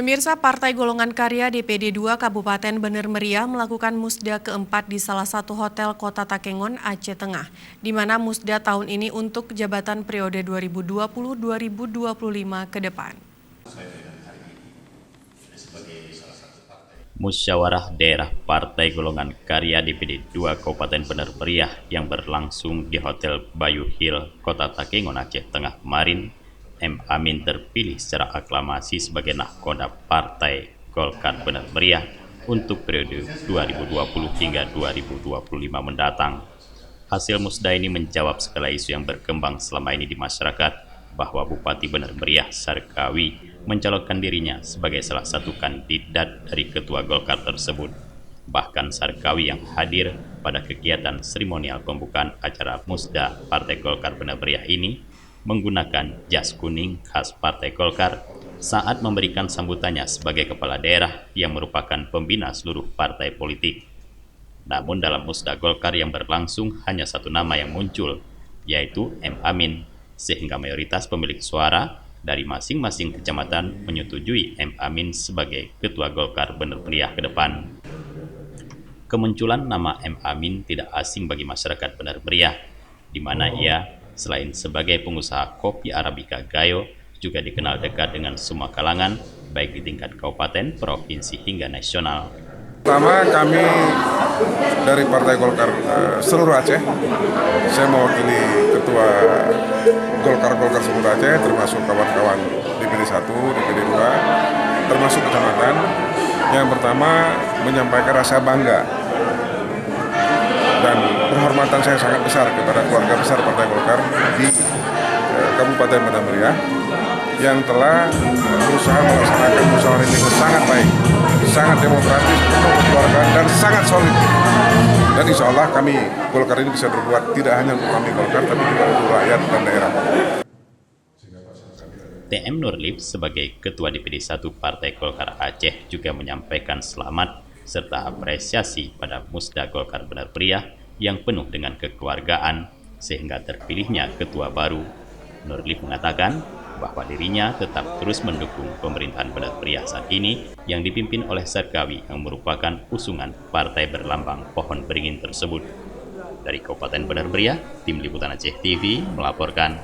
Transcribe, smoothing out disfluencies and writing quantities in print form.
Pemirsa, Partai Golongan Karya DPD 2 Kabupaten Bener Meriah melakukan musda keempat di salah satu hotel Kota Takengon, Aceh Tengah, di mana musda tahun ini untuk jabatan periode 2020-2025 ke depan. Musyawarah Daerah Partai Golongan Karya DPD 2 Kabupaten Bener Meriah yang berlangsung di Hotel Bayu Hill, Kota Takengon, Aceh Tengah kemarin, M. Amin terpilih secara aklamasi sebagai nahkoda Partai Golkar Bener Meriah untuk periode 2020 hingga 2025 mendatang. Hasil musda ini menjawab segala isu yang berkembang selama ini di masyarakat bahwa Bupati Bener Meriah Sarkawi mencalonkan dirinya sebagai salah satu kandidat dari ketua Golkar tersebut. Bahkan Sarkawi yang hadir pada kegiatan seremonial pembukaan acara musda Partai Golkar Bener Meriah ini menggunakan jas kuning khas Partai Golkar saat memberikan sambutannya sebagai kepala daerah yang merupakan pembina seluruh partai politik. Namun dalam musda Golkar yang berlangsung hanya satu nama yang muncul, yaitu M. Amin, sehingga mayoritas pemilik suara dari masing-masing kecamatan menyetujui M. Amin sebagai ketua Golkar Bener Meriah ke depan. Kemunculan nama M. Amin tidak asing bagi masyarakat Bener Meriah, di mana ia selain sebagai pengusaha kopi Arabica Gayo, juga dikenal dekat dengan semua kalangan, baik di tingkat kabupaten, provinsi, hingga nasional. Pertama, kami dari Partai Golkar seluruh Aceh, saya mewakili ketua Golkar seluruh Aceh, termasuk kawan-kawan DPD 1, DPD 2, termasuk kecamatan. Yang pertama, menyampaikan rasa bangga dan penghormatan saya sangat besar kepada keluarga besar Partai Golkar di Kabupaten Bener Meriah yang telah berusaha melaksanakan musyawarah ini sangat baik, sangat demokratis, penuh kekeluargaan, dan sangat solid. Dan insya Allah kami Golkar ini bisa berbuat tidak hanya untuk kami Golkar, tapi juga untuk rakyat dan daerah. TM Nurlip sebagai Ketua DPD 1 Partai Golkar Aceh juga menyampaikan selamat serta apresiasi pada musda Golkar Bener Meriah yang penuh dengan kekeluargaan sehingga terpilihnya ketua baru. Nurlip mengatakan bahwa dirinya tetap terus mendukung pemerintahan Bener Meriah saat ini yang dipimpin oleh Sarkawi yang merupakan usungan partai berlambang pohon beringin tersebut. Dari Kabupaten Bener Meriah, Tim Liputan Aceh TV melaporkan.